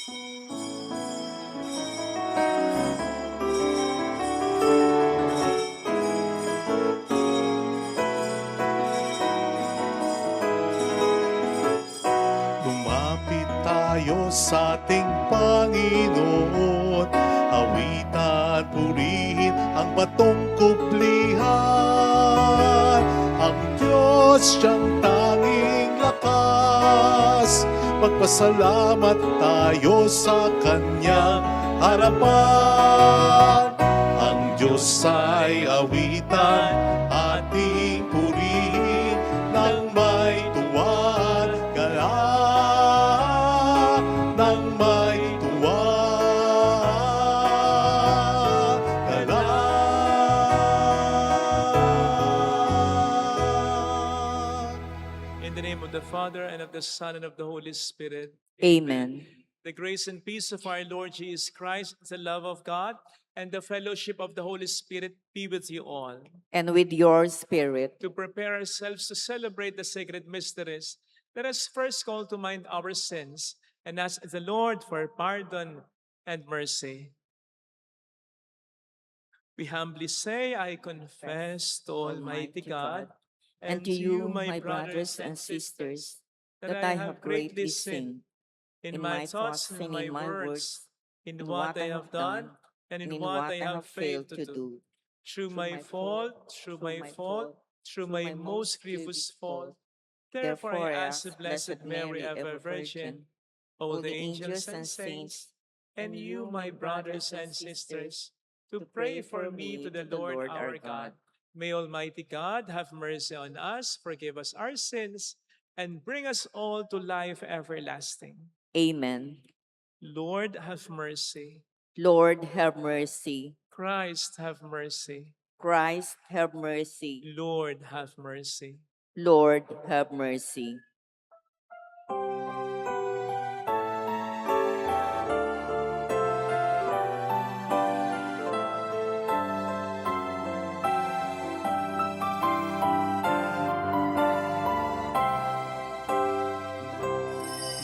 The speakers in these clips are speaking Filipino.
Lumapit tayo sa ating Panginoon, awitan, purihin ang batong kublihan. Ang Diyos siyang tanging lakas, magpasalamat tayo sa Kanyang harapan. Ang Diyos ay awitan, ating purihin ng may tuwa, galak ng may tuwa, galak. In the name of the Father, and of the Son, and of the Holy Spirit. Amen. The grace and peace of our Lord Jesus Christ, the love of God, and the fellowship of the Holy Spirit be with you all. And with your spirit. To prepare ourselves to celebrate the sacred mysteries, let us first call to mind our sins and ask the Lord for pardon and mercy. We humbly say, I confess to Almighty God And to you, my brothers and sisters, that I have greatly sinned in my thoughts and in my words, in what I have done and in what I have failed to do. Through my fault, through my most grievous fault. Therefore I ask the Blessed Mary, ever Virgin, all the angels and saints, and you, my brothers and sisters, to pray for me to the Lord our God. May Almighty God have mercy on us, forgive us our sins, and bring us all to life everlasting. Amen. Lord, have mercy. Lord, have mercy. Christ, have mercy. Christ, have mercy. Lord, have mercy. Lord, have mercy.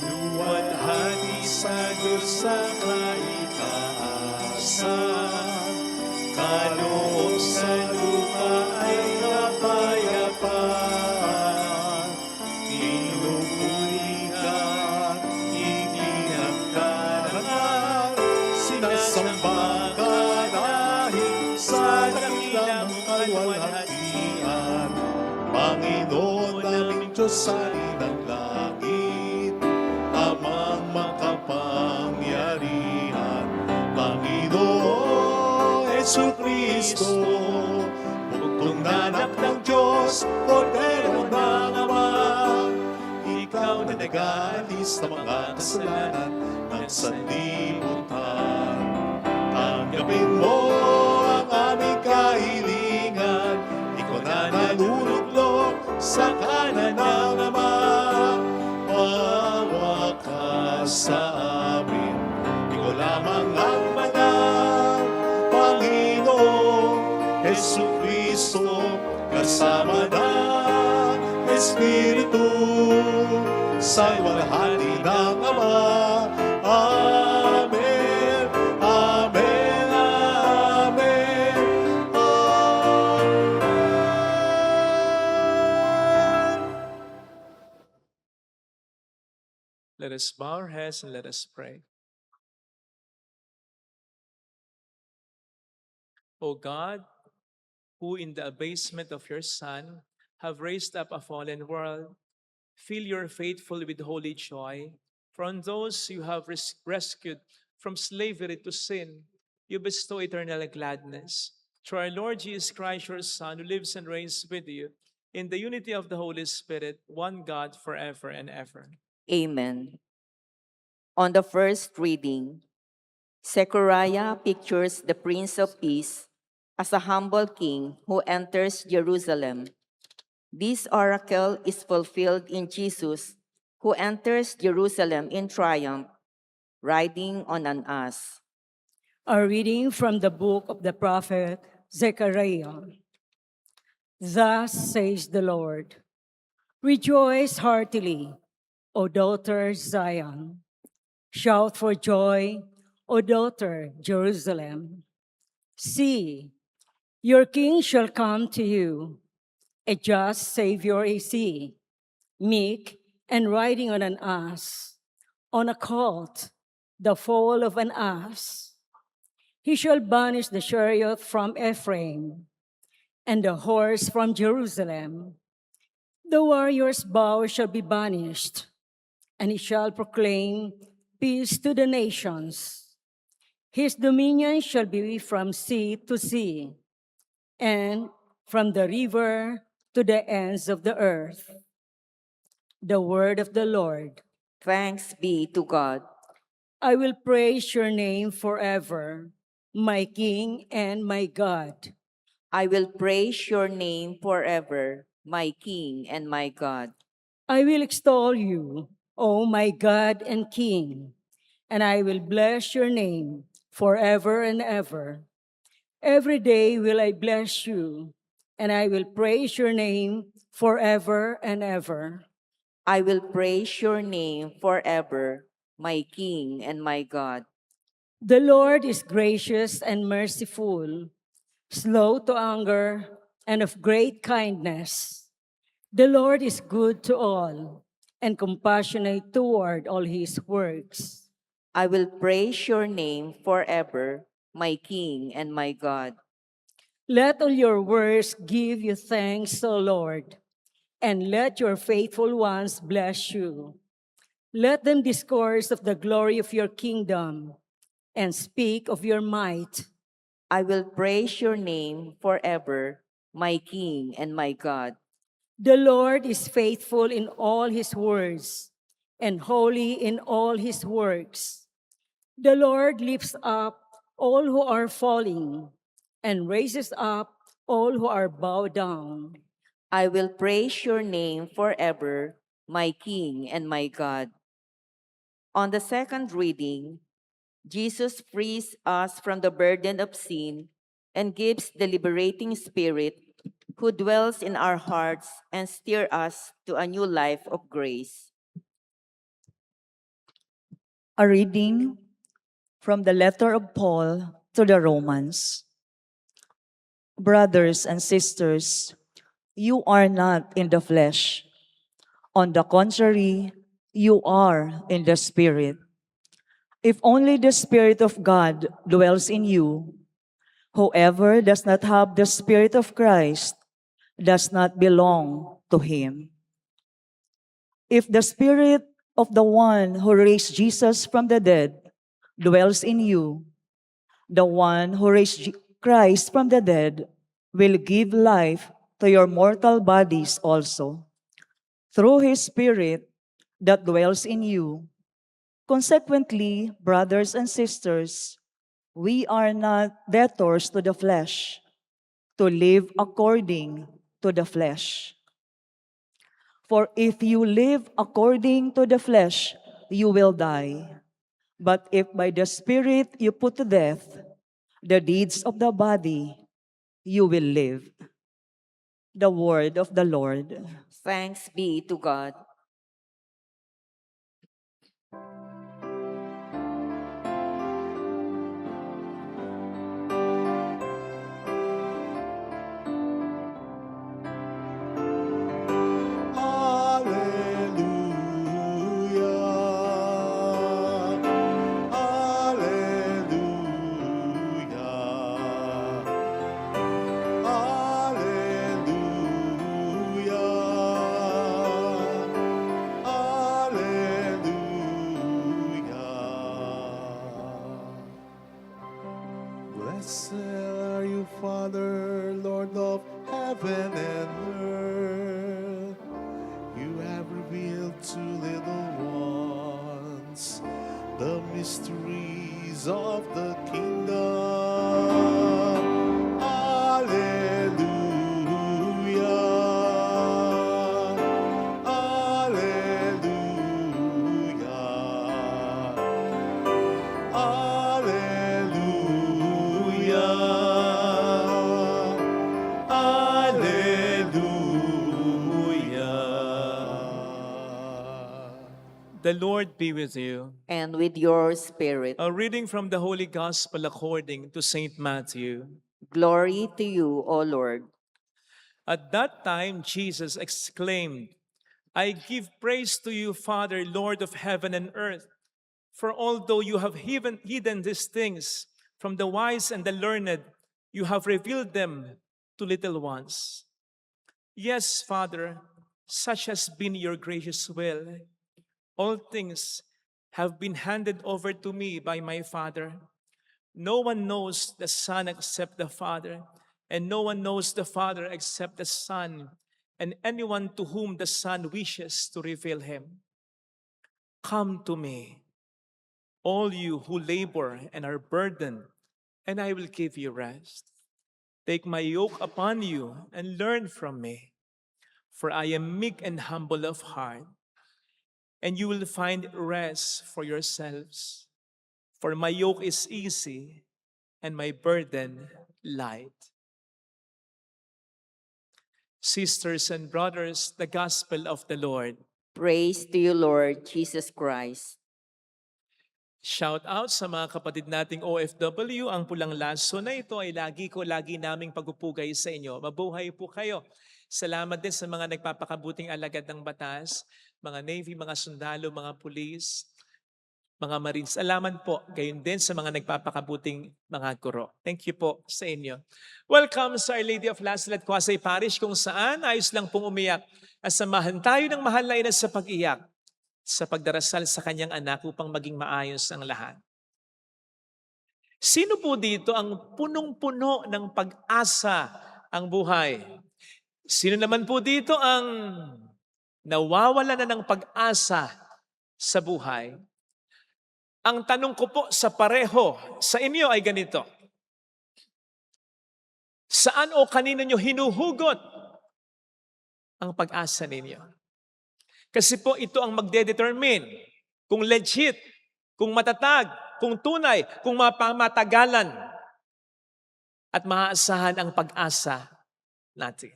Luwalhati sa Diyos sa kaitaasan, kaloob sa lupa ay kapayapaan. Pinupuri ka, itinagkarangal, sinasamba ka dahil sa dakilang kaluwalhatian. Panginoon naming Diyos sa ng langit, Amang makapangyarihan, Panginoon Jesucristo, bugtong na anak ng Diyos, Kordero ng Ama. Ikaw na nag-aalis ng mga kasalanan ng sanlibutan. Tanggapin mo ang aming kahilingan, ikaw na naluluglok sa kanan ng Ama. Maawa ka sa amin, ikaw lamang ang banal, Panginoon Jesucristo, kasama ng Espiritu, sa walhati ng Ama. Amen, amen, amen, amen. Let us bow our heads and let us pray. O God, who in the abasement of your Son have raised up a fallen world, fill your faithful with holy joy. From those you have rescued from slavery to sin, you bestow eternal gladness. Through our Lord Jesus Christ, your Son, who lives and reigns with you, in the unity of the Holy Spirit, one God, forever and ever. Amen. On the first reading, Zechariah pictures the Prince of Peace as a humble king who enters Jerusalem. This oracle is fulfilled in Jesus, who enters Jerusalem in triumph, riding on an ass. A reading from the book of the prophet Zechariah. Thus says the Lord, rejoice heartily, O daughter Zion. Shout for joy, O daughter Jerusalem. See, your king shall come to you. A just Savior is he, meek and riding on an ass, on a colt, the foal of an ass. He shall banish the chariot from Ephraim, and the horse from Jerusalem. The warrior's bow shall be banished, and he shall proclaim peace to the nations. His dominion shall be from sea to sea, and from the river to the ends of the earth. The word of the Lord. Thanks be to God. I will praise your name forever, my King and my God. I will praise your name forever, my King and my God. I will extol you, O my God and King, and I will bless your name forever and ever. Every day will I bless you, and I will praise your name forever and ever. I will praise your name forever, my King and my God. The Lord is gracious and merciful, slow to anger, and of great kindness. The Lord is good to all, and compassionate toward all his works. I will praise your name forever, my King and my God. Let all your works give you thanks, O Lord, and let your faithful ones bless you. Let them discourse of the glory of your kingdom and speak of your might. I will praise your name forever, my King and my God. The Lord is faithful in all his words and holy in all his works. The Lord lifts up all who are falling and raises up all who are bowed down. I will praise your name forever, my King and my God. On the second reading, Jesus frees us from the burden of sin and gives the liberating Spirit who dwells in our hearts and steer us to a new life of grace. A reading from the letter of Paul to the Romans. Brothers and sisters, you are not in the flesh. On the contrary, you are in the Spirit. If only the Spirit of God dwells in you, whoever does not have the Spirit of Christ does not belong to him. If the Spirit of the one who raised Jesus from the dead dwells in you, the one who raised Christ from the dead will give life to your mortal bodies also, through his Spirit that dwells in you. Consequently, brothers and sisters, we are not debtors to the flesh, to live according to the flesh. For if you live according to the flesh, you will die. But if by the Spirit you put to death the deeds of the body, you will live. The word of the Lord. Thanks be to God. Blessed are you, Father, Lord of heaven and earth. You have revealed to little ones the mysteries of the kingdom. Alleluia. Alleluia. Alleluia. The The Lord be with you. and with your spirit. A reading from the Holy Gospel according to Saint Matthew. Glory to you, O Lord. At that time, Jesus exclaimed, I give praise to you, Father, Lord of heaven and earth, for although you have hidden these things from the wise and the learned, you have revealed them to little ones. Yes, Father, such has been your gracious will. All things have been handed over to me by my Father. No one knows the Son except the Father, and no one knows the Father except the Son, and anyone to whom the Son wishes to reveal him. Come to me, all you who labor and are burdened, and I will give you rest. Take my yoke upon you and learn from me, for I am meek and humble of heart, and you will find rest for yourselves. For my yoke is easy and my burden light. Sisters and brothers, the gospel of the Lord. Praise to you, Lord Jesus Christ. Shout out sa mga kapatid nating OFW. Ang pulang laso na ito ay lagi naming pagpupugay sa inyo. Mabuhay po kayo. Salamat din sa mga nagpapakabuting alagad ng batas, mga Navy, mga sundalo, mga pulis, mga Marines. Salamat po. Gayon din sa mga nagpapakabuting mga guro. Thank you po sa inyo. Welcome sa Our Lady of Lasalle at Quasay Parish kung saan ayos lang pong umiyak at samahan tayo ng mahal na ina sa pag-iyak sa pagdarasal sa kanyang anak upang maging maayos ang lahat. Sino po dito ang punong-puno ng pag-asa ang buhay? Sino naman po dito ang nawawala na ng pag-asa sa buhay? Ang tanong ko po sa pareho sa inyo ay ganito. Saan o kanino nyo hinuhugot ang pag-asa ninyo? Kasi po ito ang magdedetermine kung legit, kung matatag, kung tunay, kung mapamatagalan at maaasahan ang pag-asa natin.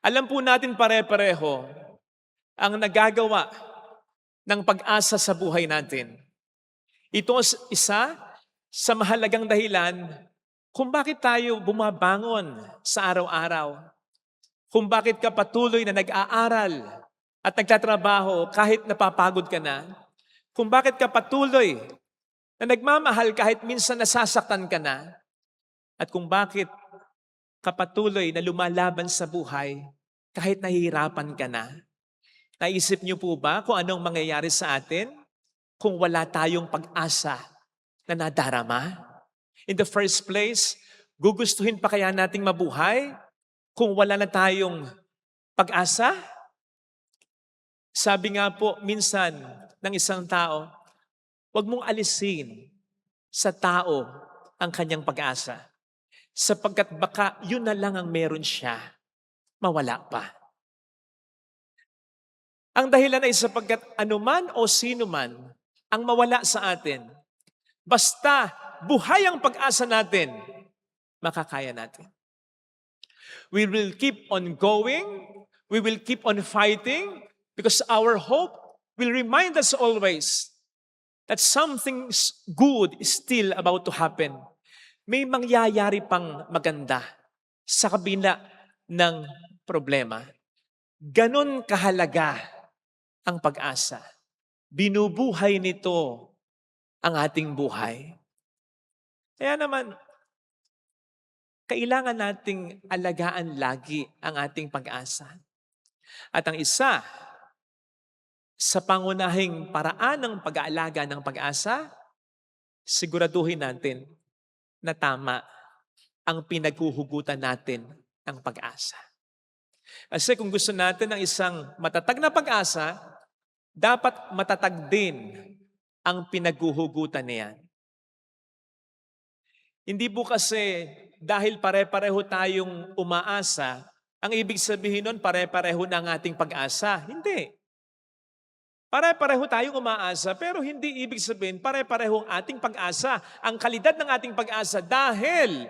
Alam po natin pare-pareho ang nagagawa ng pag-asa sa buhay natin. Ito isa sa mahalagang dahilan kung bakit tayo bumabangon sa araw-araw. Kung bakit ka patuloy na nag-aaral at nagtatrabaho kahit napapagod ka na. Kung bakit ka patuloy na nagmamahal kahit minsan nasasaktan ka na. At kung bakit ka patuloy na lumalaban sa buhay kahit nahihirapan ka na. Naisip niyo po ba kung anong mangyayari sa atin kung wala tayong pag-asa na nadarama? In the first place, gugustuhin pa kaya nating mabuhay kung wala na tayong pag-asa? Sabi nga po minsan ng isang tao, huwag mong alisin sa tao ang kanyang pag-asa. Sapagkat baka yun na lang ang meron siya, mawala pa. Ang dahilan ay sapagkat anuman o sino man ang mawala sa atin, basta buhay ang pag-asa natin, makakaya natin. We will keep on going, we will keep on fighting, because our hope will remind us always that something good is still about to happen. May mangyayari pang maganda sa kabila ng problema. Ganon kahalaga ang pag-asa. Binubuhay nito ang ating buhay. Kaya naman, kailangan nating alagaan lagi ang ating pag-asa. At ang isa sa pangunahing paraan ng pag-aalaga ng pag-asa, siguraduhin natin na tama ang pinaghuhugutan natin ng pag-asa. Kasi kung gusto natin ng isang matatag na pag-asa, dapat matatag din ang pinaghuhugutan niyan. Hindi po kasi dahil pare-pareho tayong umaasa, ang ibig sabihin nun pare-pareho na ang ating pag-asa. Hindi. Pare-pareho tayong umaasa, pero hindi ibig sabihin pare-pareho ang ating pag-asa. Ang kalidad ng ating pag-asa dahil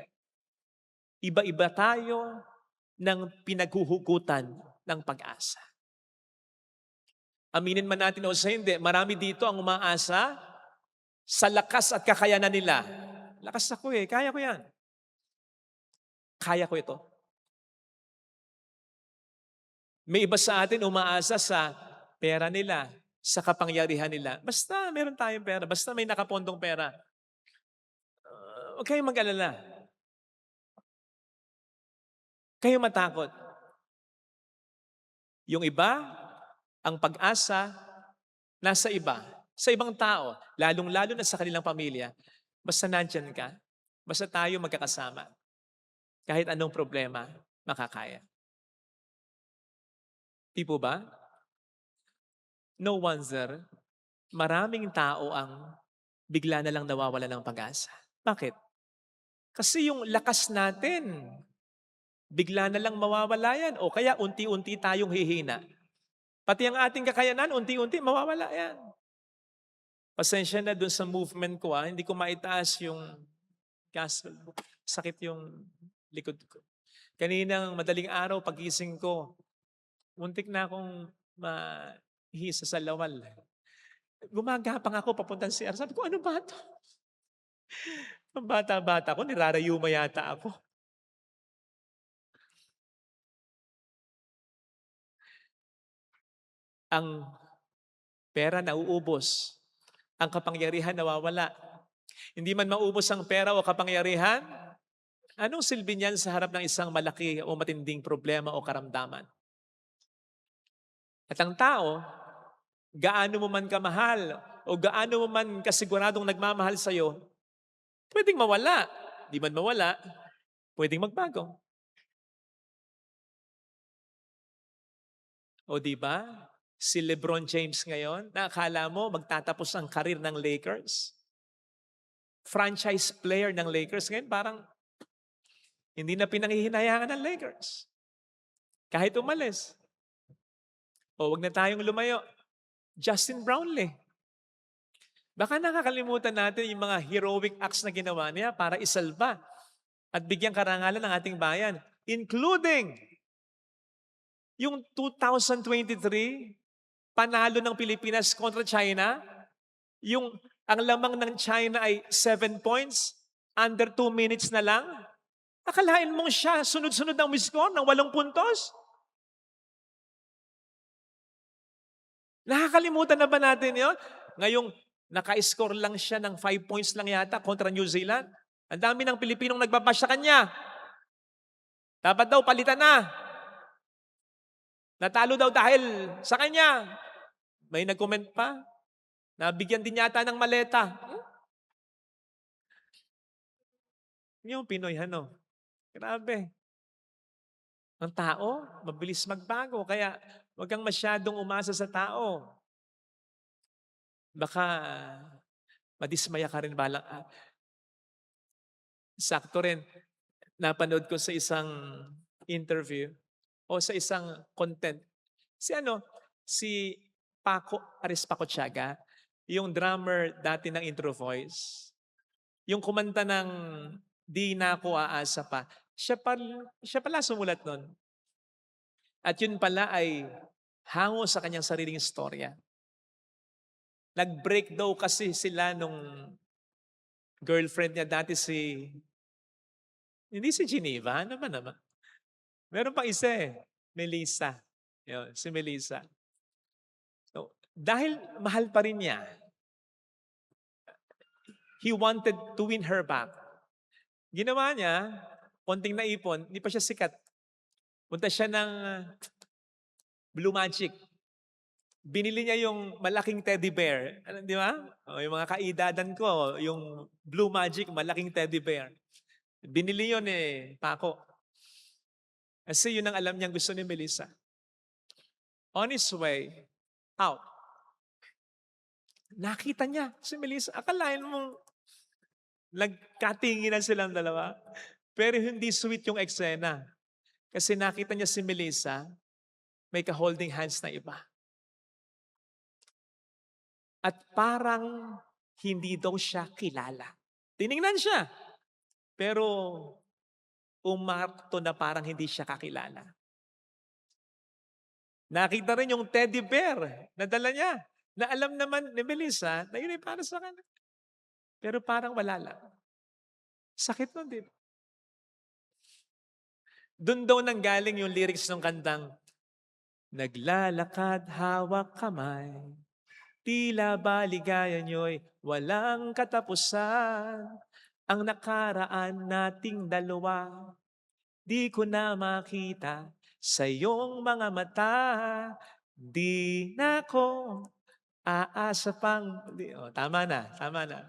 iba-iba tayo ng pinaghuhugutan ng pag-asa. Aminin man natin o sa hindi, marami dito ang umaasa sa lakas at kakayanan nila. Lakas ako eh, kaya ko yan. Kaya ko ito. May iba sa atin umaasa sa pera nila, sa kapangyarihan nila. Basta meron tayong pera, basta may nakapondong pera. Huwag kayong mag-alala. Kayo matakot. Yung iba, ang pag-asa, nasa iba. Sa ibang tao, lalong-lalo na sa kanilang pamilya. Basta nandyan ka, basta tayo magkakasama. Kahit anong problema, makakaya. Di po ba? No wonder, maraming tao ang bigla na lang nawawala ng pag-asa. Bakit? Kasi yung lakas natin, bigla na lang mawawala yan. O kaya unti-unti tayong hihina. Pati ang ating kakayanan, unti-unti mawawala yan. Pasensya na dun sa movement ko, hindi ko maitaas yung castle. Sakit yung likod ko. Kaninang madaling araw, pagising ko, muntik na akong mahisa sa lawal. Gumagapang ako papuntang CR. Sabi ko, ano ba ito? Ang bata-bata ko, nirarayuma yata ako. Ang pera nauubos. Ang kapangyarihan nawawala. Hindi man maubos ang pera o kapangyarihan, anong silbi niyan sa harap ng isang malaki o matinding problema o karamdaman? At ang tao, gaano mo man kamahal o gaano mo man kasiguradong nagmamahal sa'yo, pwedeng mawala. Di man mawala, pwedeng magbago. O di ba? Si LeBron James ngayon, nakakala mo magtatapos ang karir ng Lakers? Franchise player ng Lakers ngayon, parang hindi na pinanghihinayangan ng Lakers. Kahit umalis. O wag na tayong lumayo. Justin Brownlee. Baka nakakalimutan natin yung mga heroic acts na ginawa niya para isalba at bigyang karangalan ng ating bayan. Including yung 2023, panalo ng Pilipinas kontra China, yung ang lamang ng China ay 7 points, under 2 minutes na lang. Akalain mong siya, sunod-sunod ang miss-score ng 8 puntos? Nakakalimutan na ba natin yun? Ngayong naka-score lang siya ng 5 points lang yata kontra New Zealand. Ang dami ng Pilipinong nagbabash sa kanya. Dapat daw palitan na. Natalo daw dahil sa kanya. May nag-comment pa. Nabigyan din yata ng maleta. Yung Pinoy, ano? Grabe. Ang tao, mabilis magbago. Kaya huwag kang masyadong umasa sa tao. Baka madismaya ka rin balang. Sakto rin. Napanood ko sa isang interview o sa isang content. Si Paco Aris Pacotiaga, yung drummer dati ng Intro Voice, yung kumanta ng Di Na Ako Aasa Pa, siya pala sumulat nun. At yun pala ay hango sa kanyang sariling istorya. Nag-break daw kasi sila nung girlfriend niya dati hindi si Geneva, ano ba naman? Meron pang isa Melissa. Yun, si Melissa. So, dahil mahal pa rin niya, he wanted to win her back. Ginawa niya, konting naipon, hindi pa siya sikat. Punta siya ng Blue Magic. Binili niya yung malaking teddy bear. Di ba? Yung mga kaidadan ko, yung Blue Magic, malaking teddy bear. Binili yun Paco. Kasi yun ang alam niyang gusto ni Melissa. On his way out, nakita niya si Melissa. Akalain mong nagkatinginan silang dalawa. Pero hindi sweet yung eksena. Kasi nakita niya si Melissa, may ka-holding hands na iba. At parang hindi daw siya kilala. Tiningnan siya. Pero umarto na parang hindi siya kakilala. Nakita rin yung teddy bear na dala niya. Na alam naman ni Melissa na yun ay para sa kanya. Pero parang wala lang. Sakit nun, di ba? Doon daw nanggaling yung lyrics ng kantang, naglalakad hawak kamay, tila ba ligaya nyo'y walang katapusan. Ang nakaraan nating dalawa, di ko na makita sa iyong mga mata. Di na ako aasa pang... tama na, tama na.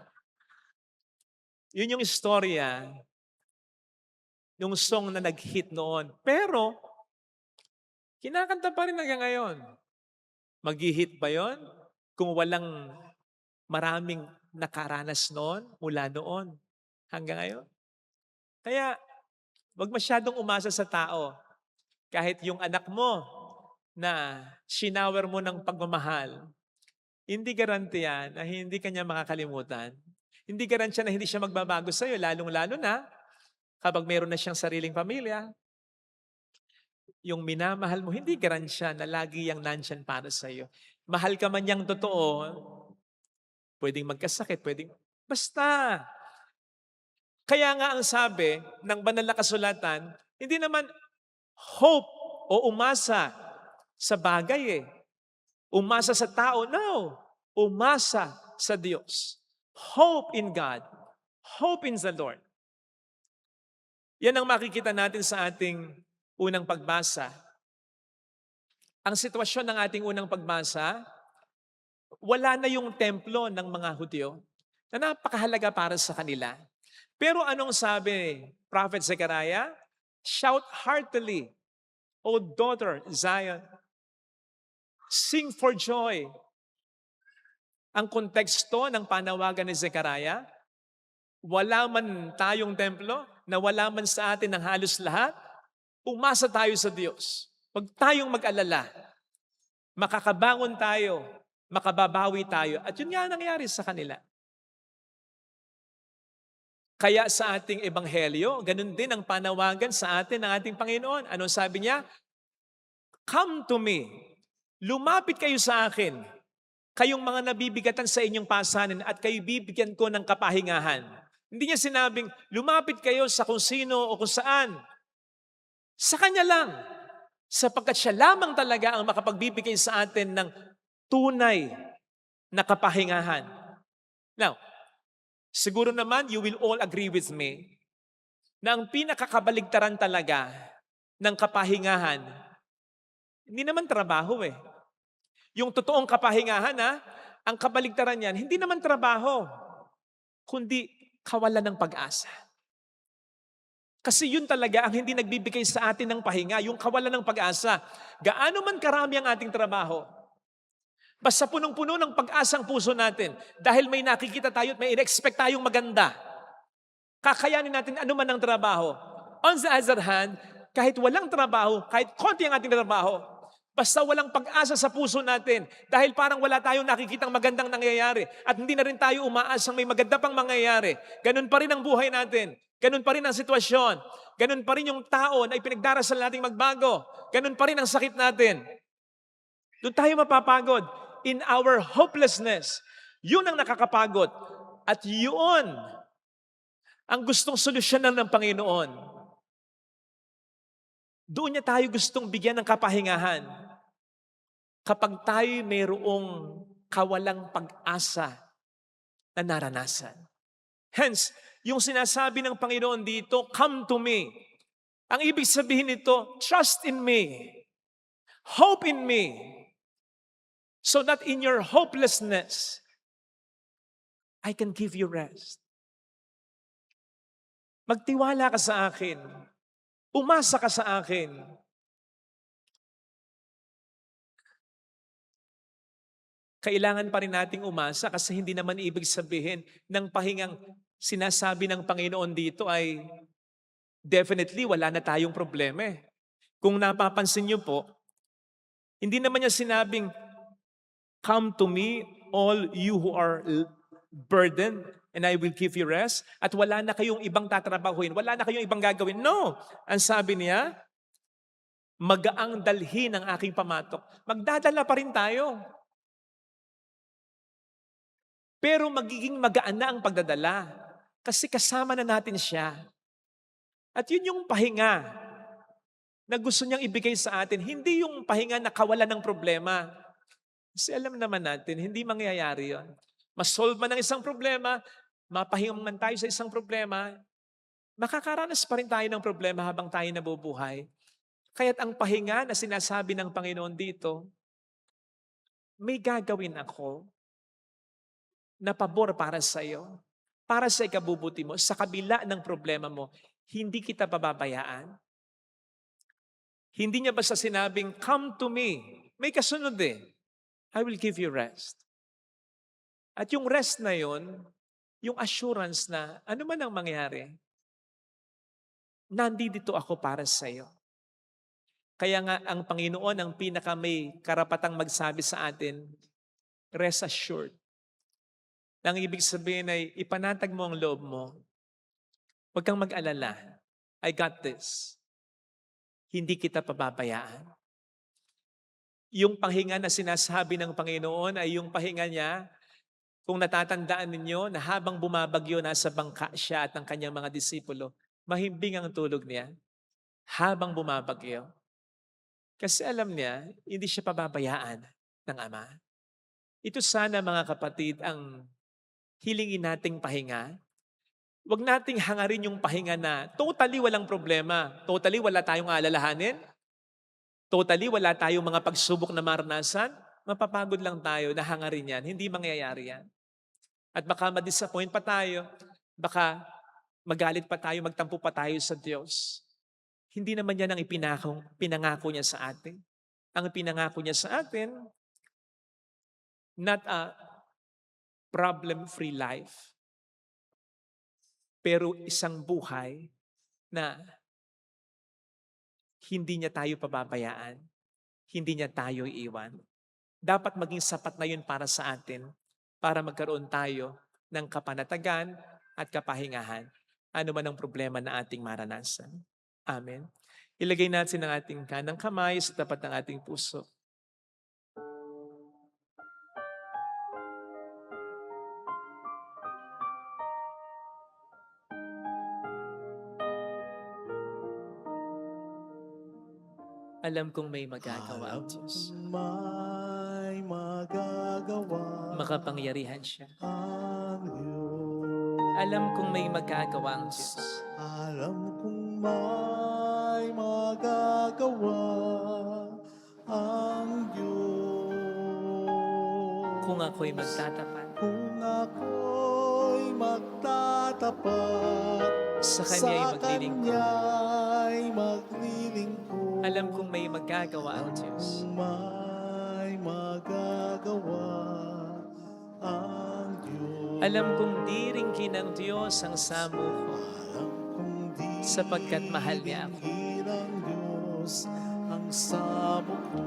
Yun yung istorya, yung song na nag-hit noon. Pero, kinakanta pa rin hanggang ngayon. Mag-hit ba yon kung walang maraming nakaranas noon, mula noon, hanggang ngayon? Kaya, wag masyadong umasa sa tao. Kahit yung anak mo na shinower mo ng pagmamahal, hindi garantiya na hindi kanya makakalimutan. Hindi garantiya na hindi siya magbabago sa'yo, lalong-lalo na kapag meron na siyang sariling pamilya. Yung minamahal mo, hindi garantiya na lagi yang nandyan para sa'yo. Mahal ka man yang totoo, pwedeng magkasakit, pwedeng... Basta! Kaya nga ang sabi ng banal na kasulatan, hindi naman hope o umasa sa bagay eh. Umasa sa tao, no. Umasa sa Diyos. Hope in God. Hope in the Lord. Yan ang makikita natin sa ating unang pagbasa. Ang sitwasyon ng ating unang pagbasa, wala na yung templo ng mga Hudyo na napakahalaga para sa kanila. Pero anong sabi Prophet Zechariah? Shout heartily, O daughter Zion. Sing for joy. Ang konteksto ng panawagan ni Zechariah, wala man tayong templo, na wala man sa atin ng halos lahat, umasa tayo sa Diyos. Huwag tayong mag-alala. Makakabangon tayo, makababawi tayo. At yun nga nangyari sa kanila. Kaya sa ating ebanghelyo, ganun din ang panawagan sa atin ng ating Panginoon. Anong sabi niya? Come to me. Lumapit kayo sa akin. Kayong mga nabibigatan sa inyong pasanin at kayo bibigyan ko ng kapahingahan. Hindi niya sinabing, lumapit kayo sa kung sino o kung saan. Sa Kanya lang. Sapagkat siya lamang talaga ang makapagbibigay sa atin ng tunay na kapahingahan. Now, siguro naman you will all agree with me na ang pinakakabaligtaran talaga ng kapahingahan, hindi naman trabaho eh. Yung totoong kapahingahan ang kabaligtaran niyan, hindi naman trabaho, kundi kawalan ng pag-asa. Kasi yun talaga ang hindi nagbibigay sa atin ng pahinga, yung kawalan ng pag-asa. Gaano man karami ang ating trabaho, basta punong-puno ng pag-asang puso natin dahil may nakikita tayo at may in-expect tayong maganda. Kakayanin natin ano man ang trabaho. On the other hand, kahit walang trabaho, kahit konti ang ating trabaho, basta walang pag-asa sa puso natin dahil parang wala tayong nakikitang magandang nangyayari at hindi na rin tayo umaasang may maganda pang mangyayari. Ganun pa rin ang buhay natin. Ganun pa rin ang sitwasyon. Ganun pa rin yung tao na ipinagdarasal nating magbago. Ganun pa rin ang sakit natin. Doon tayo mapapagod. In our hopelessness, yun ang nakakapagod. At yun ang gustong solusyonan ng Panginoon. Doon niya tayo gustong bigyan ng kapahingahan. Kapag tayo mayroong kawalang pag-asa na naranasan. Hence, yung sinasabi ng Panginoon dito, come to me. Ang ibig sabihin nito, trust in me. Hope in me. So that in your hopelessness, I can give you rest. Magtiwala ka sa akin. Umasa ka sa akin. Kailangan pa rin nating umasa kasi hindi naman ibig sabihin ng pahingang sinasabi ng Panginoon dito ay definitely wala na tayong problema eh. Kung napapansin niyo po, hindi naman niya sinabing, come to me, all you who are burdened, and I will give you rest. At wala na kayong ibang tatrabahuin, wala na kayong ibang gagawin. No! Ang sabi niya, magaang dalhin ang aking pamatok. Magdadala pa rin tayo. Pero magiging magaan na ang pagdadala kasi kasama na natin siya. At yun yung pahinga na gusto niyang ibigay sa atin. Hindi yung pahinga na kawalan ng problema. Kasi alam naman natin, hindi mangyayari yun. Masolve man ang isang problema, mapahinga man tayo sa isang problema, makakaranas pa rin tayo ng problema habang tayo nabubuhay. Kaya't ang pahinga na sinasabi ng Panginoon dito, may gagawin ako na pabor para sa iyo, para sa ikabubuti mo, sa kabila ng problema mo, hindi kita pababayaan. Hindi niya basta sinabing, come to me. May kasunod I will give you rest. At yung rest na yon, yung assurance na ano man ang mangyari, nandito ako para sa iyo. Kaya nga ang Panginoon ang pinaka may karapatang magsabi sa atin, rest assured. Ang ibig sabihin ay ipanatag mo ang loob mo. Huwag kang mag-alala. I got this. Hindi kita pababayaan. Yung pahinga na sinasabi ng Panginoon ay yung pahinga niya, kung natatandaan ninyo na habang bumabagyo, nasa bangka siya at ang kanyang mga disipulo, mahimbing ang tulog niya habang bumabagyo. Kasi alam niya, hindi siya pababayaan ng Ama. Ito sana mga kapatid ang hilingin nating pahinga. Huwag nating hangarin yung pahinga na totally walang problema, totally wala tayong alalahanin, totally wala tayong mga pagsubok na maranasan, mapapagod lang tayo na hangarin yan. Hindi mangyayari yan. At baka ma-disappoint pa tayo, baka magalit pa tayo, magtampo pa tayo sa Diyos. Hindi naman yan ang pinangako niya sa atin. Ang pinangako niya sa atin, not a problem-free life, pero isang buhay na hindi niya tayo pababayaan, hindi niya tayo iiwan. Dapat maging sapat na yun para sa atin, para magkaroon tayo ng kapanatagan at kapahingahan, ano man ang problema na ating maranasan. Amen. Ilagay natin ang ating kanang kamay sa tapat ng ating puso. Alam kong may magagawa ang Diyos. May magagawa Makapangyarihan siya. ang Diyos. Alam kong may magagawa ang Diyos. Alam kong may magagawa ang Diyos. Kung ako'y magtatapat Kung ako'y magtatapat sa Kanya'y maglilingkod. Kanya'y maglilingkod. Alam kong may magagawa ang Diyos. May magagawa ang Diyos. Alam kong diringkin ng Diyos ang samo ko Alam kong di sapagkat mahal niya ako. ng Diyos ang samo ko.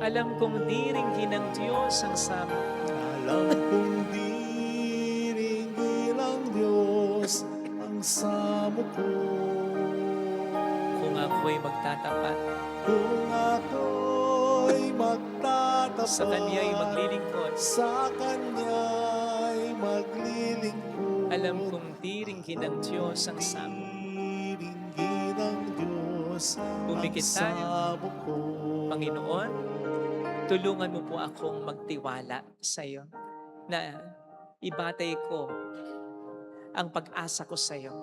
Alam kong diringkin ng Diyos ang samo ko. Alam kong diringgin ng Diyos ang samo ko. Kung ako'y magtatapat Kung ako'y magtatapat sa Kanya'y maglilingkod. sa Kanya'y maglilingkod. Alam kong diringkin ng Diyos ang samo ko. Diringgin ng Diyos Pumikit ang tayo. samo ko. Panginoon, tulungan mo po akong magtiwala sa iyo na ibatay ko ang pag-asa ko sa iyo.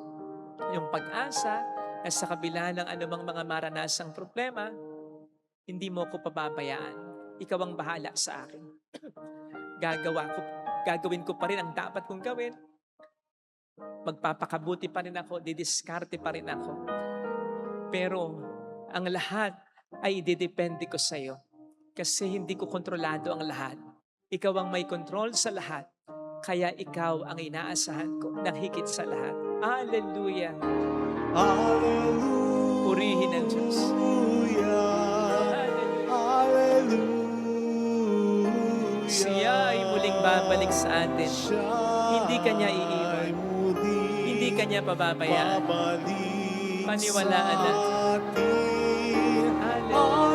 Yung pag-asa na sa kabila ng anumang mga maranasang problema, hindi mo ako pababayaan. Ikaw ang bahala sa akin. Gagawin ko pa rin ang dapat kong gawin. Magpapakabuti pa rin ako, didiskarte pa rin ako. Pero ang lahat ay ididepende ko sa iyo. Kasi hindi ko kontrolado ang lahat. Ikaw ang may control sa lahat. Kaya ikaw ang inaasahan ko ng higit sa lahat. Hallelujah! Hallelujah. Purihin ang Diyos. Hallelujah! Hallelujah. Siya ay muling babalik sa atin. Hindi Kanya iiwan. Hindi Kanya pababayaan. Paniwalaan natin. natin. Hallelujah!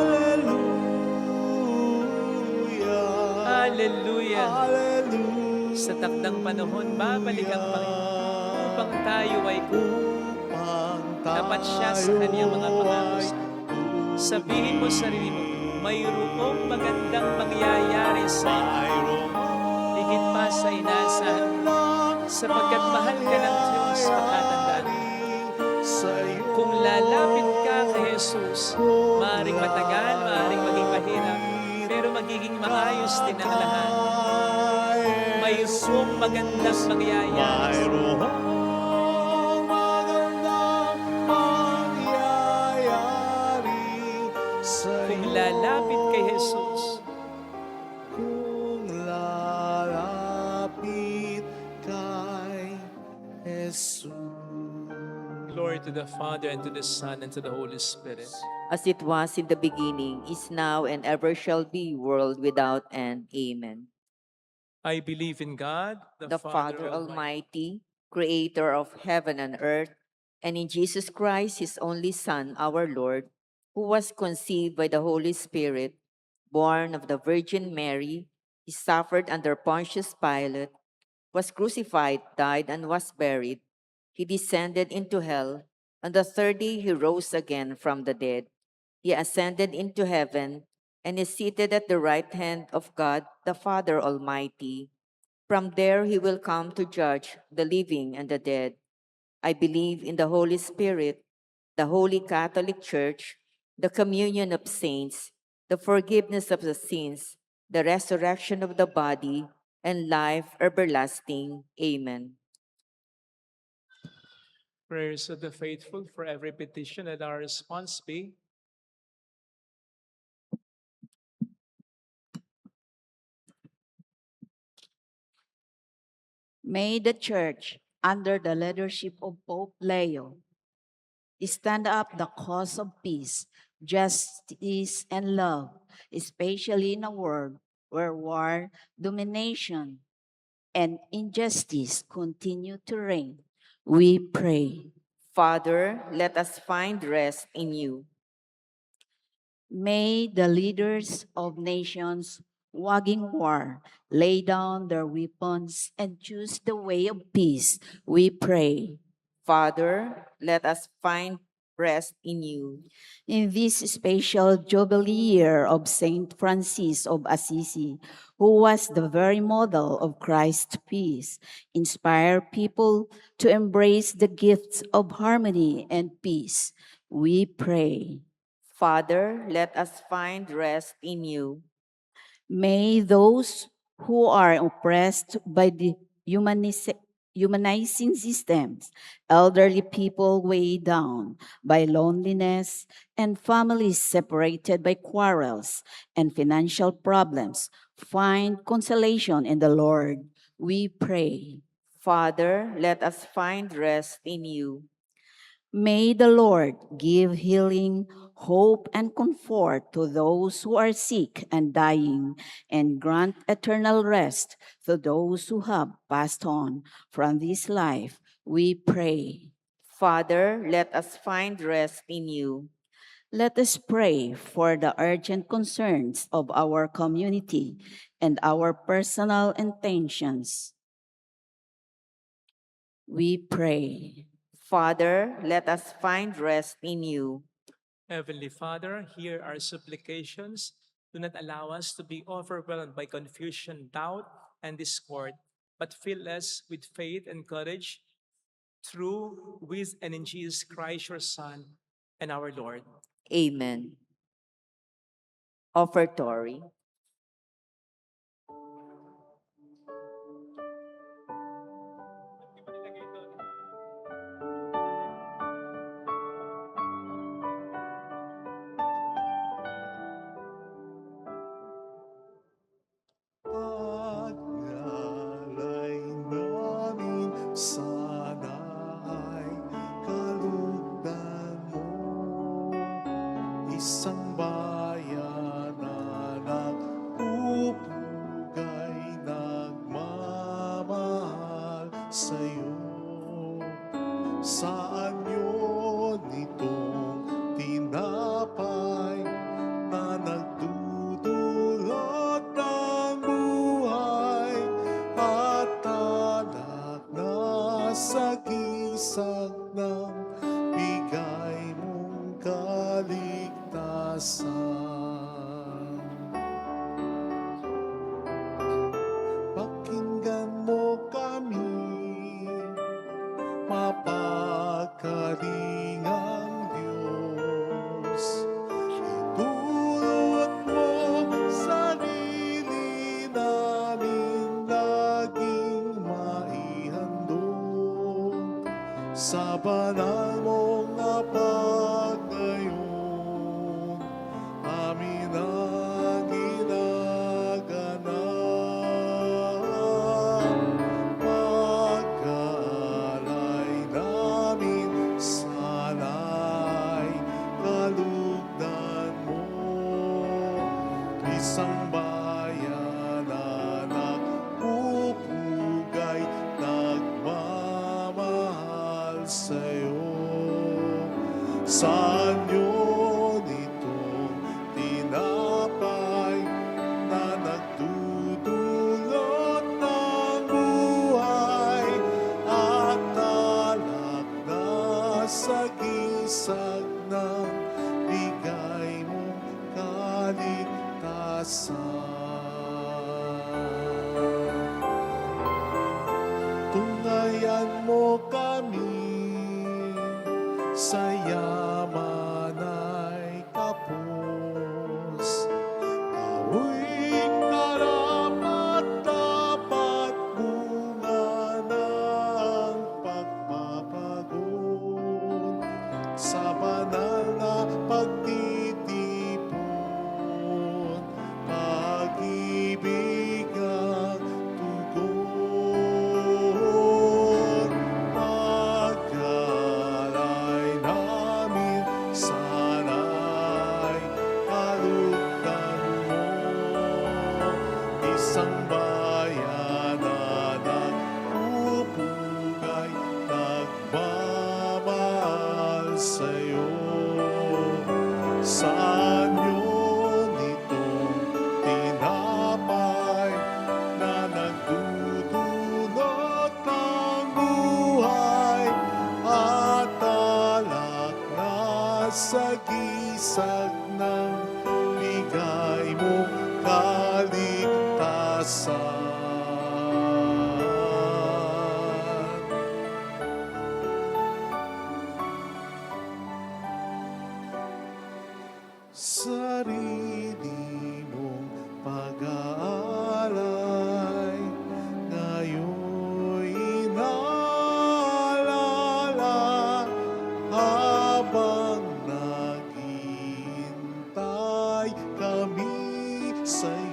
Hallelujah. Hallelujah. Sa takdang panahon, babalik ang Panginoon upang tayo ay tapat siya sa kanyang mga pangako. Sabihin mo sa sarili mo, mayroong magandang mangyayari sa iyo. Higit pa sa inaasahan mo, sapagkat mahal ka ng Diyos, pakatandaan mo. Kung lalapit ka kay Jesus, maaaring matagal, maaaring maging mahirap, pero magiging maayos din ang lahat. Mayroong magandang mangyayari. Mayroong magandang mangyayari sa'yo. Kung lalapit kay Jesus, Kung lalapit kay Jesus. glory to the Father, and to the Son, and to the Holy Spirit. As it was in the beginning, is now, and ever shall be, world without end. Amen. I believe in God, The Father Almighty, creator of heaven and earth, and in Jesus Christ, his only Son, our Lord, who was conceived by the Holy Spirit, born of the Virgin Mary, he suffered under Pontius Pilate, was crucified, died, and was buried. He descended into hell. On the third day, he rose again from the dead. He ascended into heaven and is seated at the right hand of God, the Father Almighty. From there, he will come to judge the living and the dead. I believe in the Holy Spirit, the Holy Catholic Church, the communion of saints, the forgiveness of the sins, the resurrection of the body, and life everlasting. Amen. Prayers of the faithful, for every petition that our response be. May the Church, under the leadership of Pope Leo, stand up the cause of peace, justice, and love, especially in a world where war, domination, and injustice continue to reign. We pray. Father, let us find rest in you. May the leaders of nations waging war lay down their weapons and choose the way of peace. We pray. Father, let us find rest in you. In this special Jubilee year of Saint Francis of Assisi, who was the very model of Christ's peace, inspire people to embrace the gifts of harmony and peace. We pray. Father, let us find rest in you. May those who are oppressed by the humanizing systems, elderly people weighed down by loneliness, and families separated by quarrels and financial problems, find consolation in the Lord. We pray. Father, let us find rest in you. May the Lord give healing, hope, and comfort to those who are sick and dying, and grant eternal rest to those who have passed on from this life. We pray. Father, let us find rest in you. Let us pray for the urgent concerns of our community and our personal intentions. We pray. Father, let us find rest in you. Heavenly Father, hear our supplications. Do not allow us to be overwhelmed by confusion, doubt, and discord, but fill us with faith and courage through, with, and in Jesus Christ, your Son, and our Lord. Amen. Offertory. Pagnalay namin sana ay kalugdan mo, isang bayan na nagpupugay, nagmamahal sa'yo. Saan yun itong tinapay na nagdudulot ng buhay? sagisag ng bigay mong kaligtasan. Pakinggan mo kami, mapagkalingang Diyos. Itulot mo sarili namin laging maihandog sa banal mong napaglayon. Amin ang ginaganap. Pagkalay namin sana'y kalugdan mo. Isang bayan na nagpupugay, nagmamahal sa'yo. Saan yun itong tinapay na nagdudulot ng buhay at talak na sagisag ng bigay mong kaligtasan. Tungayan mo kami sa yaman ay kapos. Ako'y karapat-dapat bunga ng pagpapagod sa banal na pagtitipon, pag-ibig ang tugon. Pagkalay namin sana'y kalugdan mo. Isang bayan na nagpupugay, nagmamahal sa'yo. Saan yun itong tinapay na nagdudulot ng buhay at talak na sagisag ng bigay mong kaligtasan. Sarili mong pag-aalay ngayon'y inaalala habang naghihintay kami sa'yo.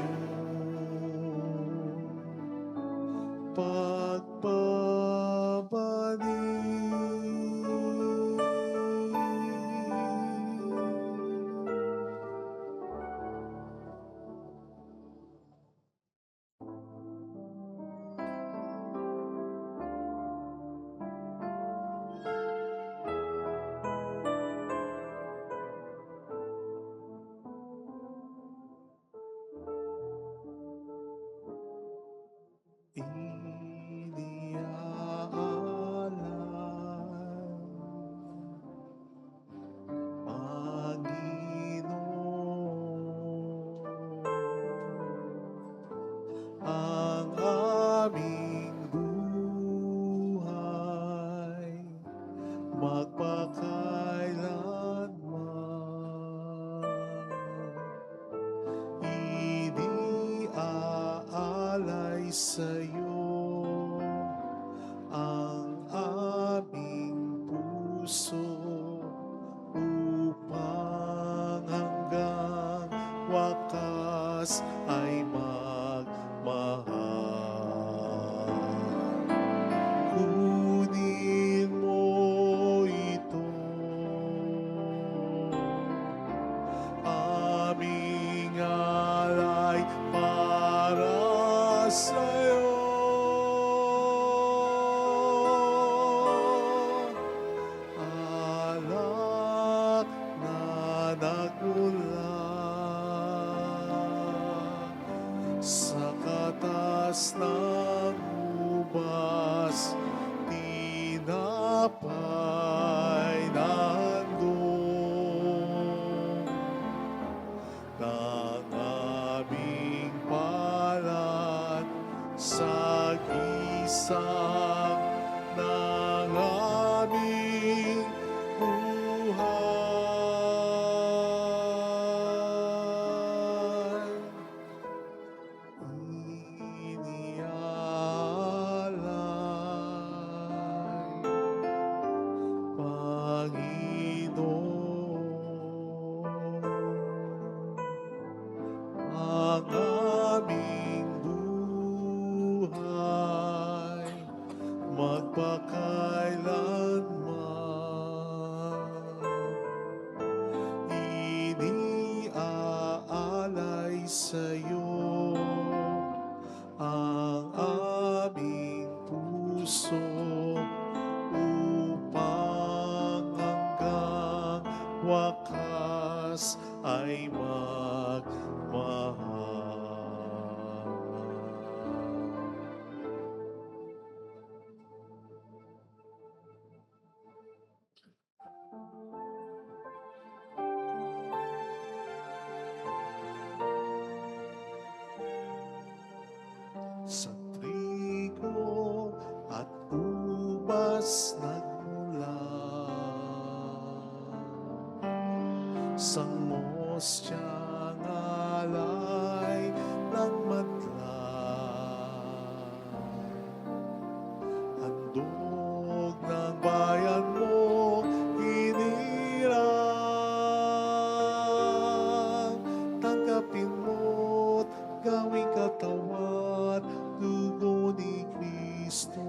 Ang aming buhay magpakailanman. Iniaalay sa'yo ang aming puso upang hanggang wakas ay magmahal. Kunin mo ito pa'y nandun ng aming palad sa gisang ng aming buhay. Inialay, Panginoon, ang aming buhay magpakailanman. Iniaalay sa'yo ang aming puso upang hanggang wakas ay magmahal. Sa trigo at ubas nagmula, sa mosyang alay ng madla, handog ng bayan mo hinirang, tanggapin mo't gawing katawan, dugo ni Kristo.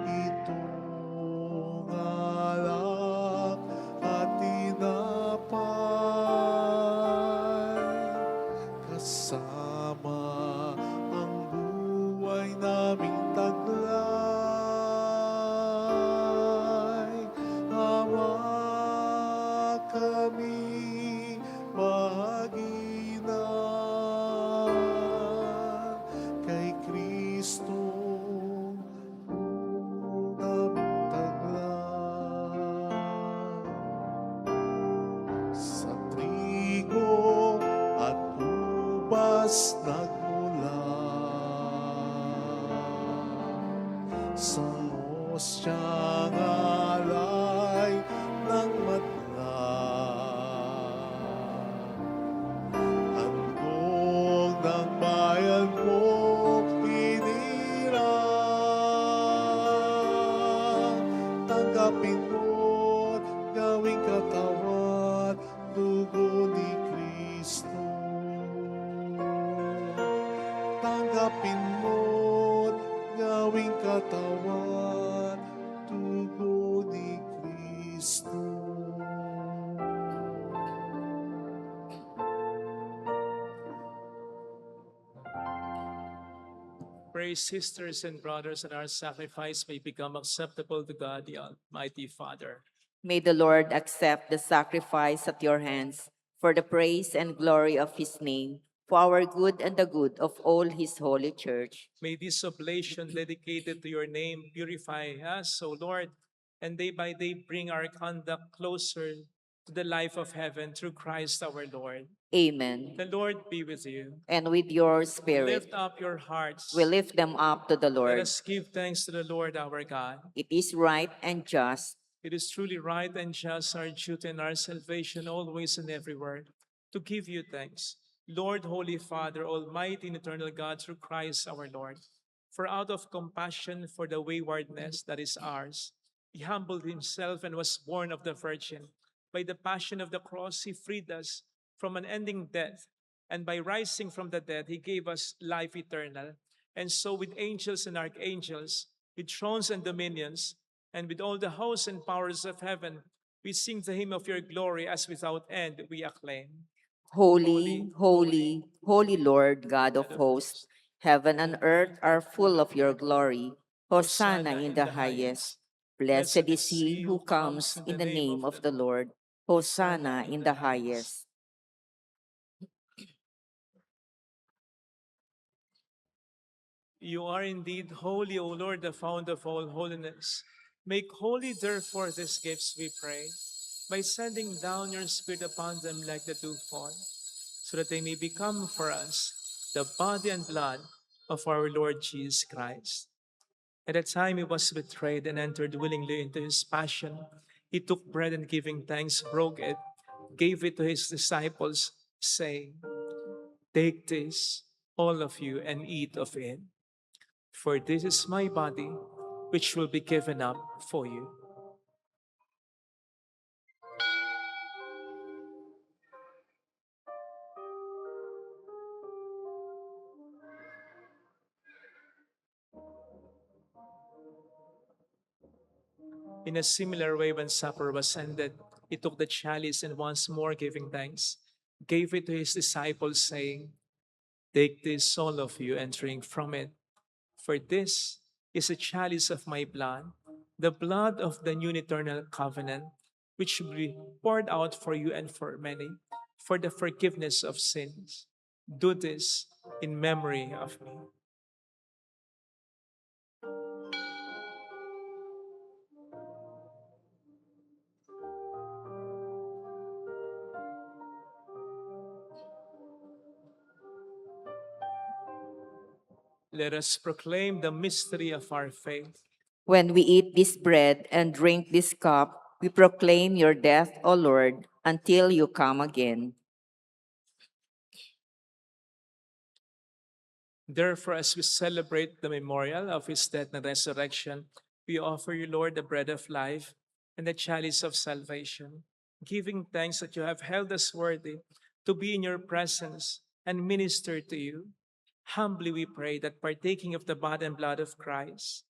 Itong alak at tinapay, kasama ang buhay naming taglay. Awa kami bahagi na kay Kristo naming taglay. Sa trigo at ubas nagmula, sa mosyang alay ng madla, handog ng bayan mo hinirang, tanggapin mo't gawing katawan, dugo ni Kristo. Tanggapin mo't gawing katawan, dugo ni Kristo. Pray, sisters and brothers, that our sacrifice may become acceptable to God, the Almighty Father. May the Lord accept the sacrifice at your hands for the praise and glory of his name, for our good and the good of all his holy church. May this oblation dedicated to your name purify us, O Lord, and day by day bring our conduct closer to the life of heaven through Christ our Lord. Amen. The Lord be with you. And with your spirit, Lift up your hearts. we lift them up to the Let Lord. us give thanks to the Lord our God. It is right and just, It is truly right and just, our duty and our salvation, always and everywhere, to give you thanks, Lord, Holy Father, Almighty and eternal God, through Christ our Lord. For out of compassion for the waywardness that is ours, he humbled himself and was born of the Virgin. By the passion of the cross, he freed us from an ending death, and by rising from the dead, he gave us life eternal. And so with angels and archangels, with thrones and dominions, and with all the hosts and powers of heaven, we sing the hymn of your glory as without end we acclaim. Holy, holy, holy Lord, God of hosts, heaven and earth are full of your glory. Hosanna in the highest. Blessed is he who comes in the name of the Lord. Hosanna in the highest. You are indeed holy, O Lord, the fount of all holiness. Make holy, therefore, these gifts, we pray, by sending down your Spirit upon them like the dewfall, so that they may become for us the body and blood of our Lord Jesus Christ. At the time he was betrayed and entered willingly into his passion, he took bread and giving thanks, broke it, gave it to his disciples, saying, "Take this, all of you, and eat of it. For this is my body, which will be given up for you." In a similar way, when supper was ended, he took the chalice and once more giving thanks, gave it to his disciples, saying, "Take this, all of you, and drink from it. For this is a chalice of my blood, the blood of the new and eternal covenant, which will be poured out for you and for many, for the forgiveness of sins. Do this in memory of me." Let us proclaim the mystery of our faith. When we eat this bread and drink this cup, we proclaim your death, O Lord, until you come again. Therefore, as we celebrate the memorial of his death and resurrection, we offer you, Lord, the bread of life and the chalice of salvation, giving thanks that you have held us worthy to be in your presence and minister to you. Humbly we pray that partaking of the body and blood of Christ,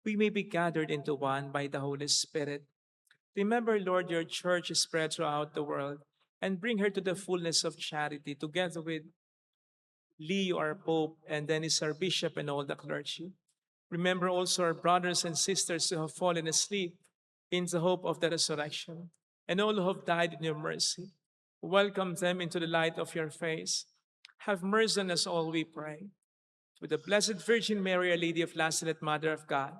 we may be gathered into one by the Holy Spirit. Remember, Lord, your church is spread throughout the world, and bring her to the fullness of charity, together with Leo, our Pope, and Dennis, our Bishop, and all the clergy. Remember also our brothers and sisters who have fallen asleep in the hope of the resurrection, and all who have died in your mercy. Welcome them into the light of your face. Have mercy on us all, we pray. With the Blessed Virgin Mary, Our Lady of Lazaret, Mother of God,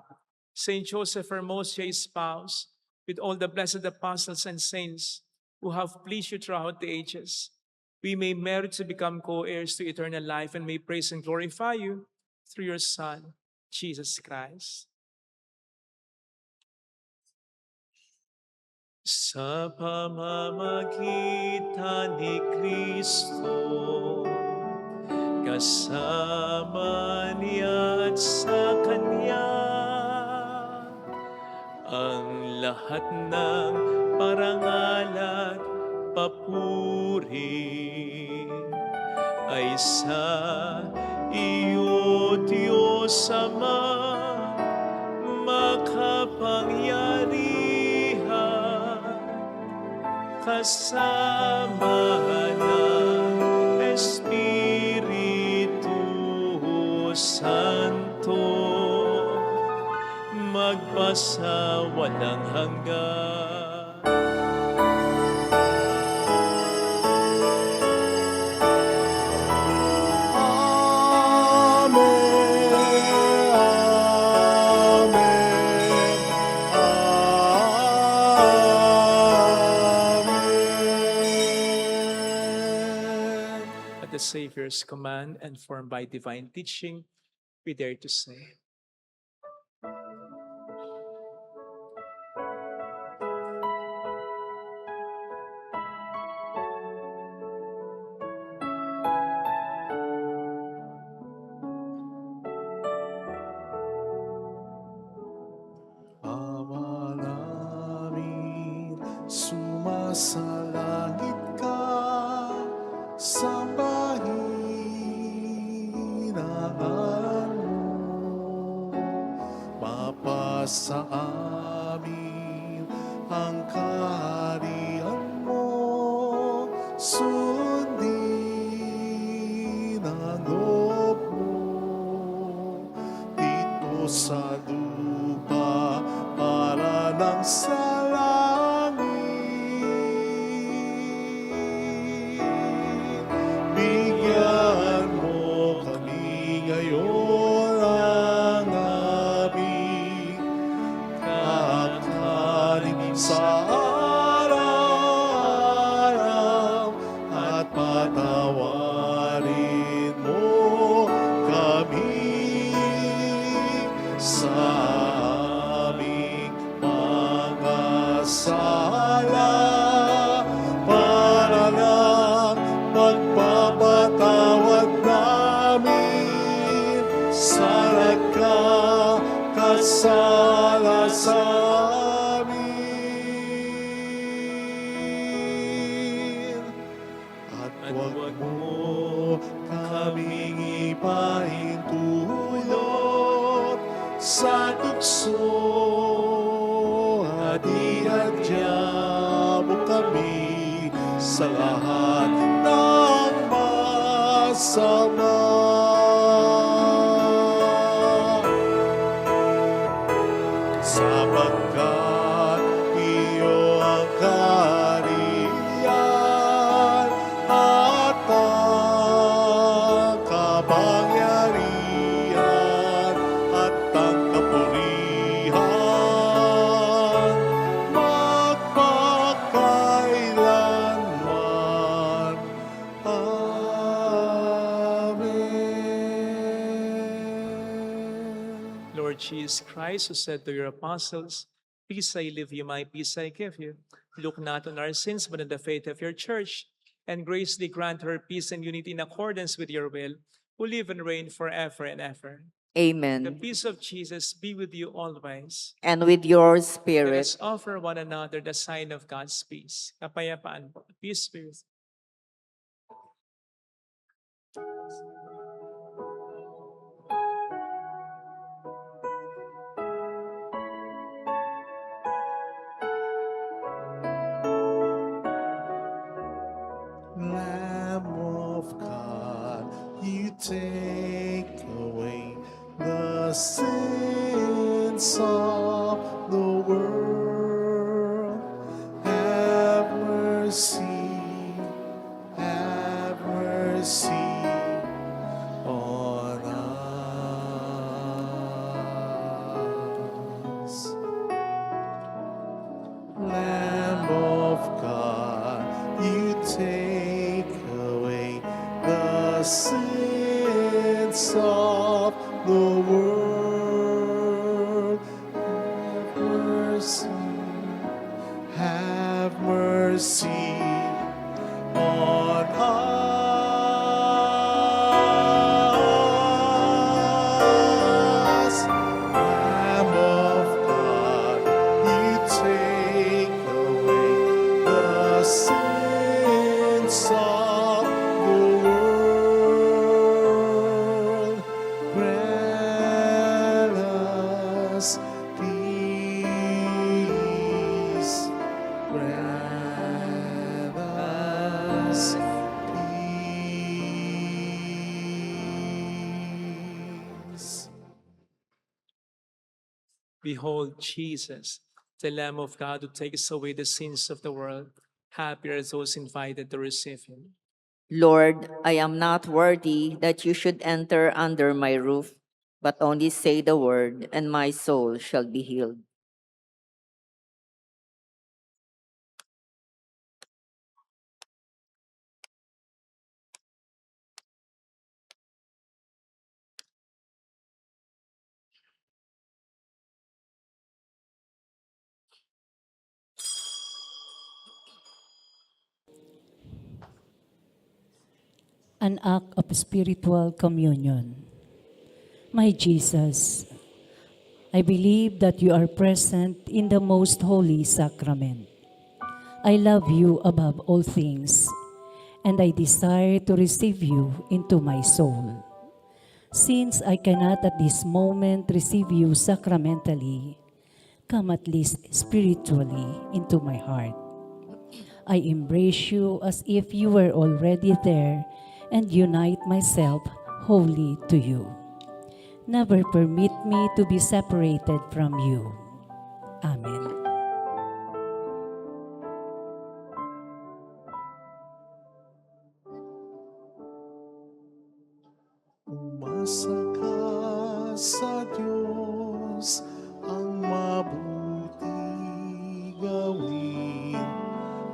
Saint Joseph, her most chaste spouse, with all the blessed apostles and saints who have pleased you throughout the ages, we may merit to become co-heirs to eternal life and may praise and glorify you through your Son, Jesus Christ. Sa pamamagitan ni Kristo, kasama niya at sa Kanya, ang lahat ng parangal at papuri ay sa iyo, Diyos Ama, makapangyarihan, kasama ng Espiritu Santo, magpasa walang hanggan. At the Savior's command and formed by divine teaching, we dare to say, Ama namin, sumasalangit ka, sambahin ang ngalan mo. Mapasa amin ang kaharian mo, sundin ang loob mo dito sa lupa para nang sa langit. Bigyan mo kami ngayon sa aming mga sala, para lang magpapatawad namin sa nagkakasala sa amin. At huwag mo kaming ipahintulot sa tukso, at iadya mo kami sa lahat ng masama. Sapagkat iyo ang kaharian at ang kapangyarihan at ang kapurihan magpakailanman. Amen. Lord Jesus Christ, who said to your apostles, "Peace I leave you, my peace I give you," look not on our sins, but on the faith of your church, and graciously grant her peace and unity in accordance with your will, who live and reign forever and ever. The Amen. peace of Jesus be with you always. And with your Let spirit. us offer one another the sign of God's peace. Kapayapaan po. Peace be with you. Lamb of God, you take away the sins of the world. Have mercy on us. Lamb of God, you take away the sins of the world. Have mercy on us. Lamb of God, you take away the sins of the world. Grant us peace. Grant us peace. Behold Jesus, the Lamb of God who takes away the sins of the world. Happy are those invited to receive him. Lord, I am not worthy that you should enter under my roof, but only say the word, and my soul shall be healed. An act of spiritual communion. My Jesus, I believe that you are present in the most holy sacrament. I love you above all things, and I desire to receive you into my soul. Since I cannot at this moment receive you sacramentally, come at least spiritually into my heart. I embrace you as if you were already there and unite myself wholly to you. Never permit me to be separated from you. Amen. Umasa ka sa Diyos, ang mabuti gawin,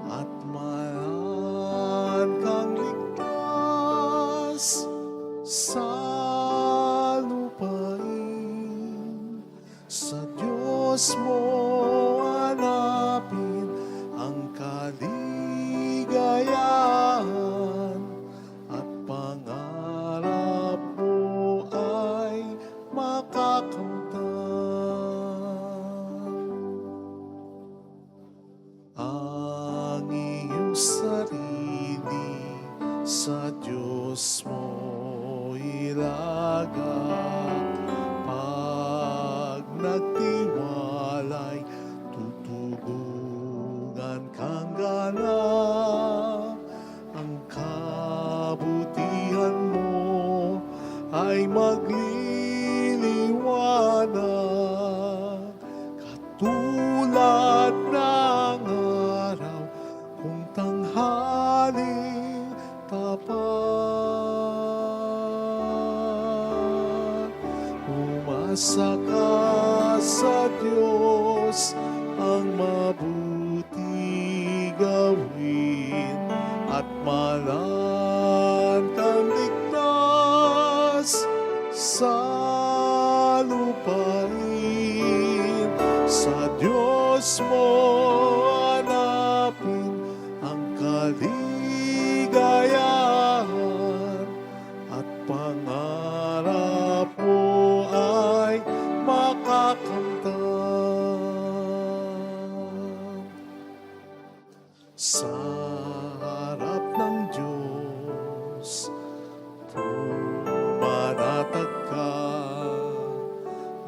at maan kang ligtas sa lupain. Diyos mo hanapin ang kaligayahan at pangarap mo ay makakamtan. Ang iyong sarili sa Diyos mo ilagak. Pag nagtiwalay, tutulungan kang ganap. Ang kabutihan mo ay magliliwanag. Katulad ng araw kung tanghaling tapat. Umasa ka sa Diyos, ang mabuti gawin at malan kang ligtas sa lupain. Sa Diyos mo hanapin ang kaligayahan at pangarap mo ay makakamtan. Sa harap ng Diyos, pumanatag ka,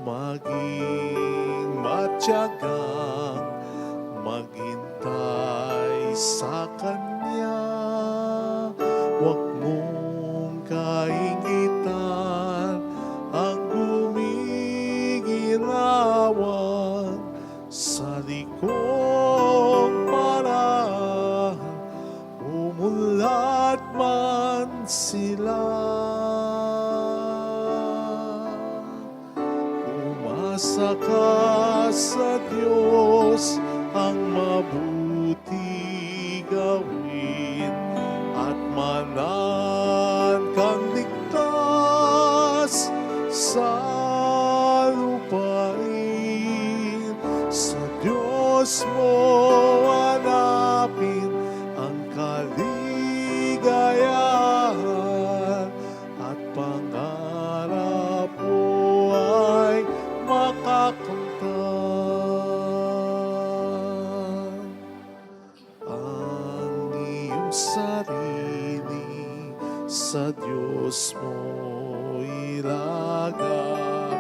maging matyagang maghintay sa Kanya. Huwag mong kaingitan ang gumiginawan sa likong paraan, umunlad man sila. Umasa ka sa Diyos, ang mabuti gawin at manan kang ligtas sa lupain. Sa Diyos mo hanapin ang kaligayahan at pangarap mo ay makakamtan. Ang iyong sarili sa Diyos mo ilagak.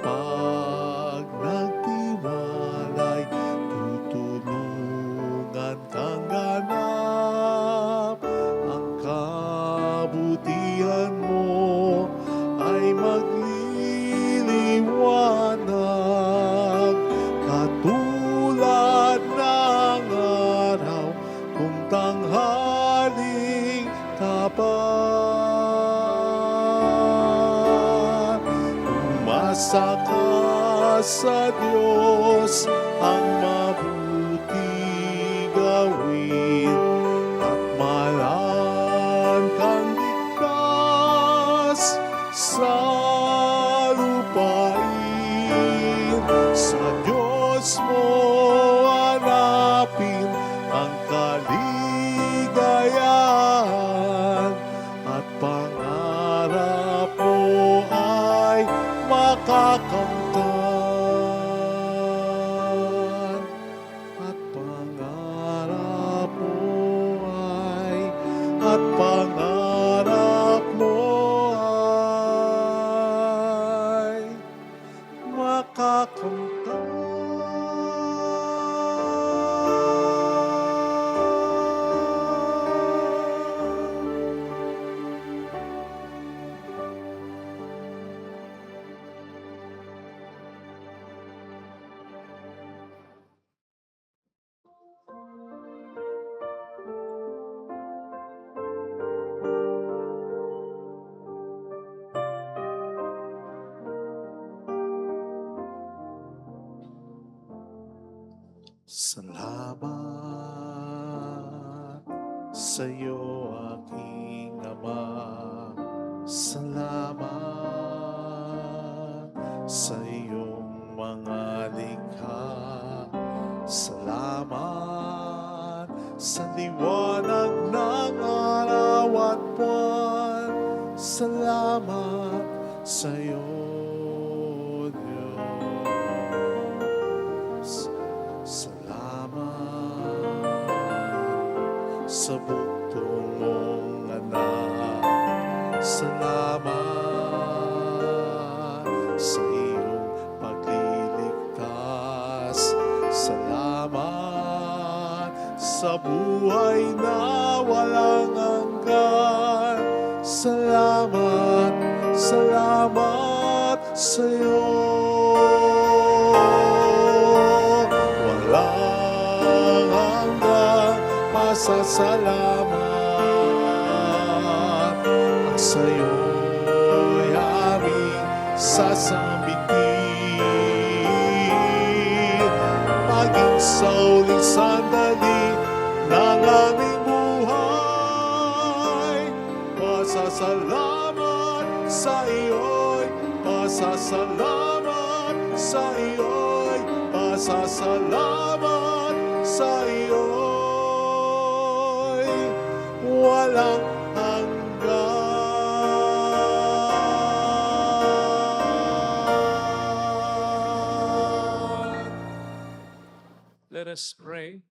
Pag nagtiwalay, tutulungan kang ganap. Ang kabutihan mo ay magliliwanag. Katulad ng araw kung tanghaling tapat. Umasa ka sa Diyos, ang mabuti gawin at malan kang ligtas sa lupain. Sa Diyos mo hanapin ang kaligayahan at pangarap mo ay makakamtan. At pangarap mo ay makakamtan. Salamat sa iyo, aking Ama. Salamat sa iyong mga likha. sa liwanag ng araw at buwan. Salamat sa iyo, Diyos. Salamat sa bugtong mong anak. Salamat sa iyong pagliligtas. Salamat sa buhay na walang hanggan. Salamat, salamat sa iyo. Walang hanggan pasasalamat. Ang sa'yo'y aming sasambitin. Maging sa uling sandali ng aming buhay. Pasasalamat sa iyo'y, pasasalamat sa iyo'y, pasasalamat sa iyo'y walang hanggan. Let us pray.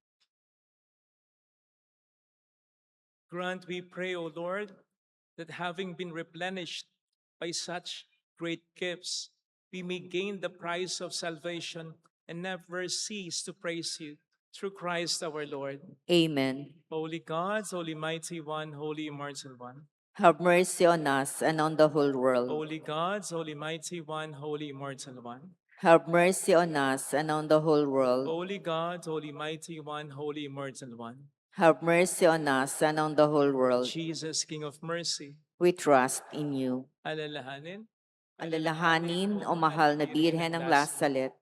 Grant, we pray, O Lord, that having been replenished by such great gifts, we may gain the prize of salvation and never cease to praise you through Christ our Lord. Amen. Holy God, Holy Mighty One, Holy Immortal One. Have mercy on us and on the whole world. Holy God, Holy Mighty One, Holy Immortal One. Have mercy on us and on the whole world. Holy God, Holy Mighty One, Holy Immortal One. Have mercy on us and on the whole world. Jesus, King of Mercy, We trust in you. alalahanin, Alalahanin, o mahal na Birhen ng Lasalet,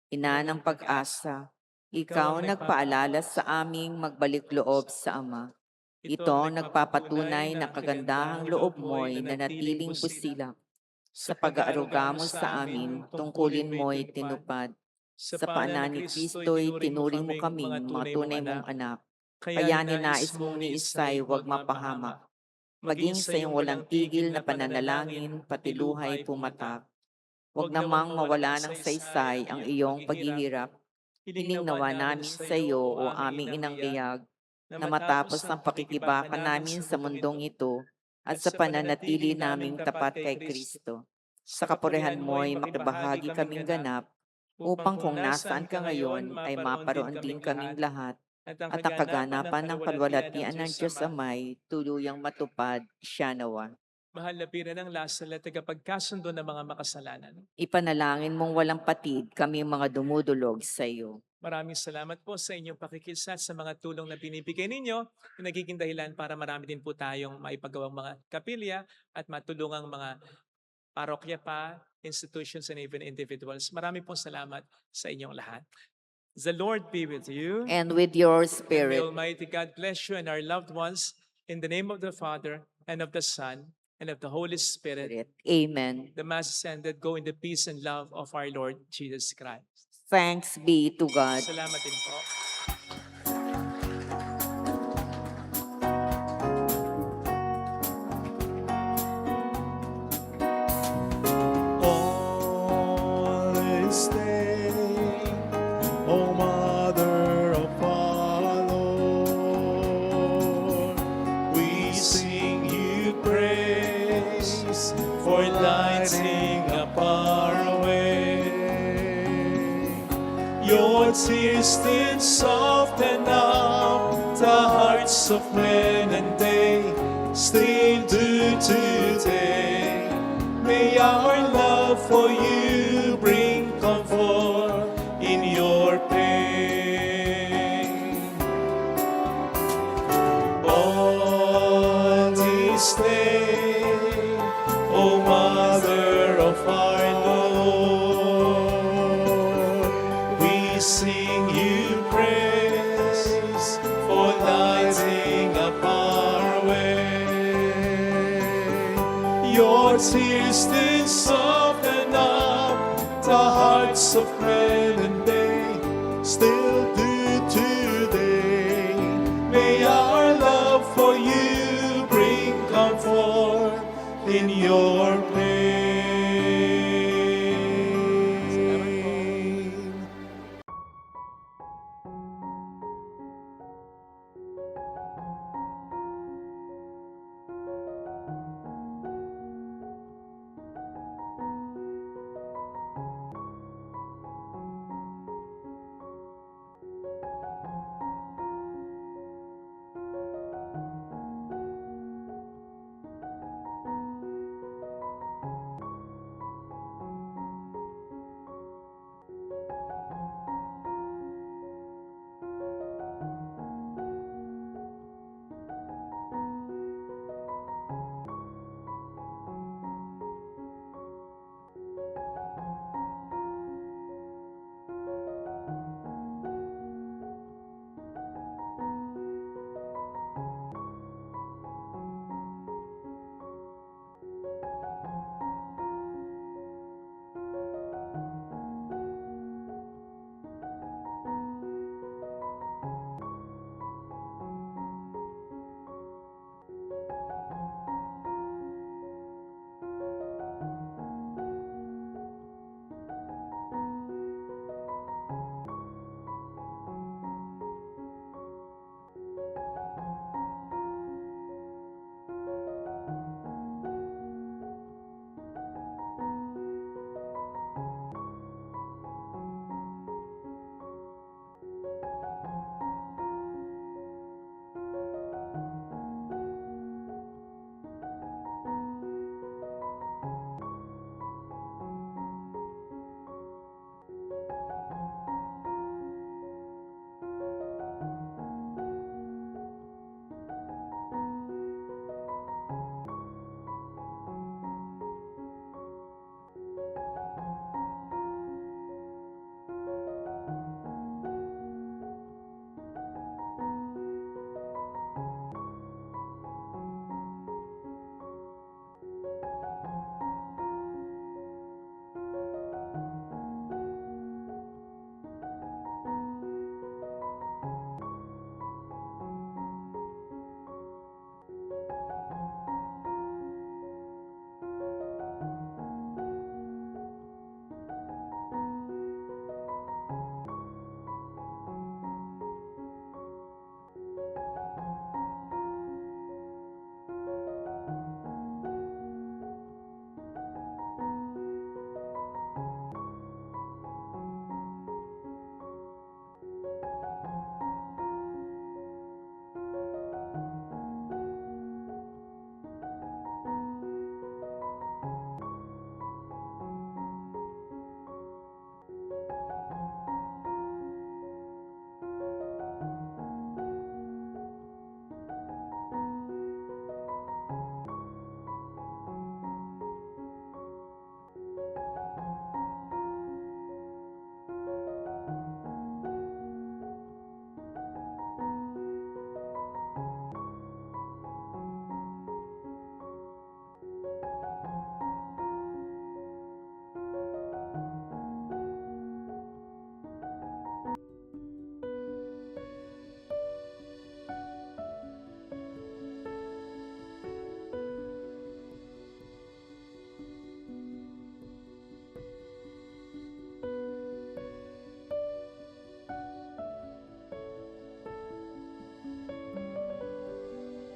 ina ng pag-asa, ikaw ang nagpaalala sa aming magbalik loob sa Ama. Ito ang nagpapatunay na kagandahang loob mo'y nanatiling busilak. Sa pag-aaruga mo sa amin, tungkulin mo'y tinupad. Sa paanan ni Kristo'y tinuring mo kaming mga tunay mong anak. Kaya ninais mong ni Isay huwag mapahamak. Maging sa iyong walang tigil na pananalangin, pati luhay pumatak. Huwag namang mawala ng saysay ang iyong paghihirap. Hiling nawa namin sa iyo o aming inanggayag na matapos ang pakikibaka namin sa mundong ito at sa pananatili naming tapat kay Kristo. Sa kapurihan mo'y makibahagi kaming ganap upang kung nasaan ka ngayon ay maparoon din kaming lahat at ang kaganapan ng kalwalatian ng Diyos Amay tuluyang matupad siya nawa. mahal na Birhen ng Lasalet, tagapagkasundo ng mga makasalanan. Ipanalangin mong walang patid kami mga dumudulog sa iyo. Maraming salamat po sa inyong pakikisat sa mga tulong na binibigay ninyo na nagiging dahilan para marami din po tayong maipagawang mga kapilya at matulungang mga parokya pa, institutions, and even individuals. Marami pong salamat sa inyong lahat. The Lord be with you. And with your And may spirit. Almighty God bless you and our loved ones in the name of the Father and of the Son and of the Holy Spirit. Amen. The Mass is ended. Go in the peace and love of our Lord Jesus Christ. Thanks be to God. Salamat din po. On this day, O Mother of our Lord, we sing you praise for lighting up our way. Your tears did soften up the hearts of men, and they still do today. May our love for you bring comfort in your pain. On this day, O Mother of our Lord, we sing you praise for lighting up our way. Your tears did soften up the hearts of men, and they still do today. May your